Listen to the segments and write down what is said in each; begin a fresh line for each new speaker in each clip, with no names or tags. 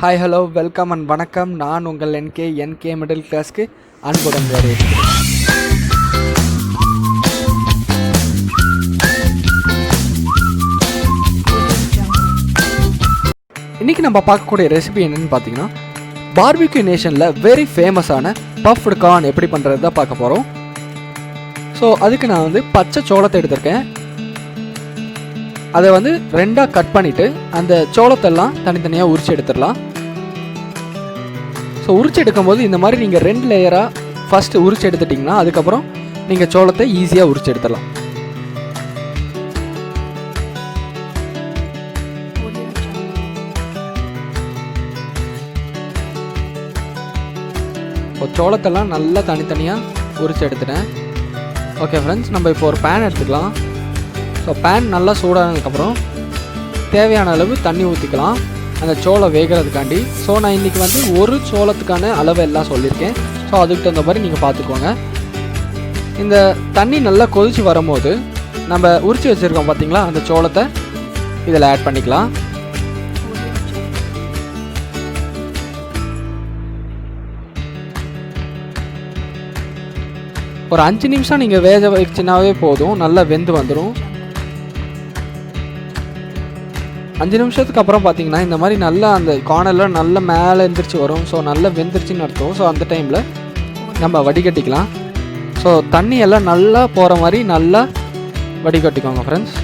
Hi hello welcome and வணக்கம். நான் உங்கள் என்கே மிடில் கிளாஸ்க்கு அன்புடன் வரவேற்கிறேன். இன்றைக்கி நம்ம பார்க்கக்கூடிய ரெசிபி என்னென்னு பார்த்தீங்கன்னா, BBQ நேஷனில் வெரி ஃபேமஸான பஃப்டு கார்ன் எப்படி பண்ணுறது தான் பார்க்க போகிறோம். ஸோ அதுக்கு நான் பச்சை சோளத்தை எடுத்திருக்கேன். அதை ரெண்டாக கட் பண்ணிவிட்டு அந்த சோளத்தெல்லாம் தனித்தனியாக உரிச்சு எடுத்துடலாம். ஸோ உரிச்சு எடுக்கும்போது இந்த மாதிரி நீங்கள் 2 லேயராக ஃபஸ்ட்டு உரிச்சு எடுத்துட்டிங்கன்னா அதுக்கப்புறம் நீங்கள் சோளத்தை ஈஸியாக உரிச்சு எடுத்துடலாம். இப்போ சோளத்தெல்லாம் நல்லா தனித்தனியாக உரிச்சு எடுத்துட்டேன். ஓகே ஃப்ரெண்ட்ஸ், நம்ம இப்போ ஒரு பேன் எடுத்துக்கலாம். ஸோ பேன் நல்லா சூடானதுக்கப்புறம் தேவையான அளவு தண்ணி ஊற்றிக்கலாம் அந்த சோளம் வேகிறதுக்காண்டி. ஸோ நான் இன்றைக்கி ஒரு சோளத்துக்கான அளவு எல்லாம் சொல்லியிருக்கேன். ஸோ அதுக்கு தகுந்த மாதிரி நீங்கள் பார்த்துக்கோங்க. இந்த தண்ணி நல்லா கொதித்து வரும்போது நம்ம உரிச்சு வச்சுருக்கோம் பார்த்தீங்களா, அந்த சோளத்தை இதில் ஆட் பண்ணிக்கலாம். ஒரு 5 நிமிஷம் நீங்கள் வேக வச்சுனாவே போதும், நல்லா வெந்து வந்துடும். 5 நிமிஷத்துக்கு அப்புறம் பார்த்தீங்கன்னா இந்த மாதிரி நல்லா அந்த கார்னெல்லாம் நல்லா மேலே எந்திரிச்சு வரும். ஸோ நல்லா வெந்துருச்சுன்னு அர்த்தம். ஸோ அந்த டைமில் நம்ம வடிகட்டிக்கலாம். ஸோ தண்ணி எல்லாம் நல்லா போகிற மாதிரி நல்லா வடிகட்டிக்கோங்க ஃப்ரெண்ட்ஸ்.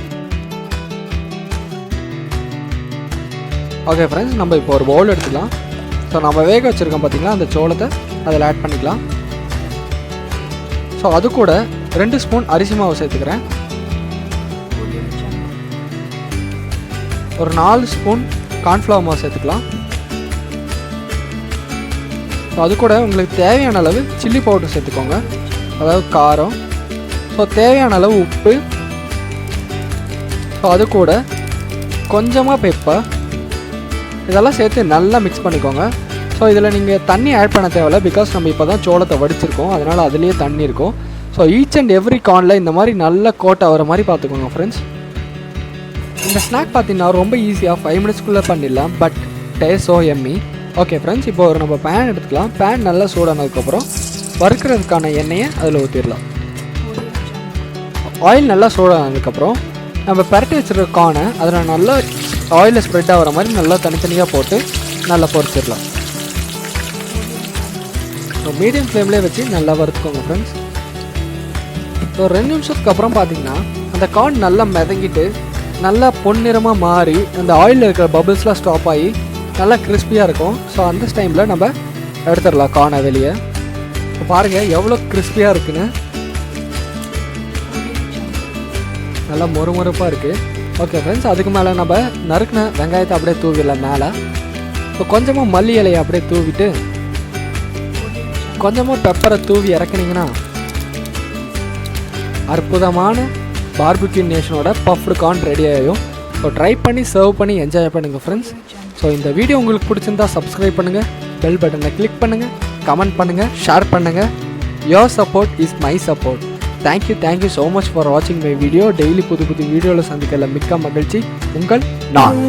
ஓகே ஃப்ரெண்ட்ஸ், நம்ம இப்போ ஒரு பவுல் எடுத்துக்கலாம். ஸோ நம்ம வேக வச்சுருக்கோம் பார்த்தீங்களா அந்த சோளத்தை அதில் ஆட் பண்ணிக்கலாம். ஸோ அது கூட 2 ஸ்பூன் அரிசி மாவு சேர்த்துக்கிறேன். ஒரு 4 ஸ்பூன் கார்ன்ஃப்ளவர் மாவு சேர்த்துக்கலாம். ஸோ அது கூட உங்களுக்கு தேவையான அளவு சில்லி பவுடர் சேர்த்துக்கோங்க, அதாவது காரம். ஸோ தேவையான அளவு உப்பு. ஸோ அது கூட கொஞ்சமாக பெப்பர், இதெல்லாம் சேர்த்து நல்லா மிக்ஸ் பண்ணிக்கோங்க. ஸோ இதில் நீங்கள் தண்ணி ஆட் பண்ண தேவையில்லை, பிகாஸ் நம்ம இப்போ தான் சோளத்தை வடிச்சிருக்கோம், அதனால் அதுலேயே தண்ணி இருக்கும். ஸோ ஈச் அண்ட் எவ்ரி கார்னில் இந்த மாதிரி நல்லா கோட் ஆகிற மாதிரி பார்த்துக்கோங்க ஃப்ரெண்ட்ஸ். இந்த ஸ்நாக் பார்த்தீங்கன்னா ரொம்ப ஈஸியாக 5 மினிட்ஸ்க்குள்ளே பண்ணிடலாம், but taste so yummy. Okay friends, இப்போ நம்ம பேன் எடுத்துக்கலாம். பேன் நல்லா சூடானதுக்கப்புறம் வறுக்கிறதுக்கான எண்ணெயை அதில் ஊற்றிடலாம். ஆயில் நல்லா சூடானதுக்கப்புறம் நம்ம பரட்டி வச்சுருக்க கார்னை அதில் நல்லா ஆயிலில் ஸ்ப்ரெட் ஆகிற மாதிரி நல்லா தனித்தனியாக போட்டு நல்லா பொரிச்சிடலாம். ஸோ மீடியம் ஃப்ளேம்லேயே வச்சு நல்லா வறுத்துக்கோங்க ஃப்ரெண்ட்ஸ். ஸோ 2 நிமிஷத்துக்கு அப்புறம் பார்த்தீங்கன்னா அந்த கார்ன் நல்லா மிதங்கிட்டு நல்லா பொன்னிறமாக மாறி அந்த ஆயிலில் இருக்கிற பபிள்ஸ்லாம் ஸ்டாப் ஆகி நல்லா கிறிஸ்பியாக இருக்கும். ஸோ அந்த டைமில் நம்ம எடுத்துடலாம் கார்னை வெளியே. இப்போ பாருங்கள் எவ்வளோ கிறிஸ்பியாக இருக்குன்னு, நல்லா மொறுமொறுப்பாக இருக்குது. ஓகே ஃப்ரெண்ட்ஸ், அதுக்கு மேலே நம்ம நறுக்கின வெங்காயத்தை அப்படியே தூவிடலாம் மேலே. இப்போ கொஞ்சமாக மல்லி இலையை அப்படியே தூவிட்டு கொஞ்சமாக பெப்பரை தூவி இறக்குனீங்கன்னா அற்புதமான BBQ நேஷனோட பஃப்டு கார்ன் ரெடி ஆகிடும். ஸோ ட்ரை பண்ணி சர்வ் பண்ணி என்ஜாய் பண்ணுங்கள் ஃப்ரெண்ட்ஸ். ஸோ இந்த வீடியோ உங்களுக்கு பிடிச்சிருந்தா சப்ஸ்கிரைப் பண்ணுங்கள், பெல் பட்டனை கிளிக் பண்ணுங்கள், கமெண்ட் பண்ணுங்கள், ஷேர் பண்ணுங்கள். Your support is my support. Thank you so much for வாட்சிங் மை வீடியோ. டெய்லி புது வீடியோவில் சந்திக்கல மிக்க மகிழ்ச்சி. உங்கள் நான்.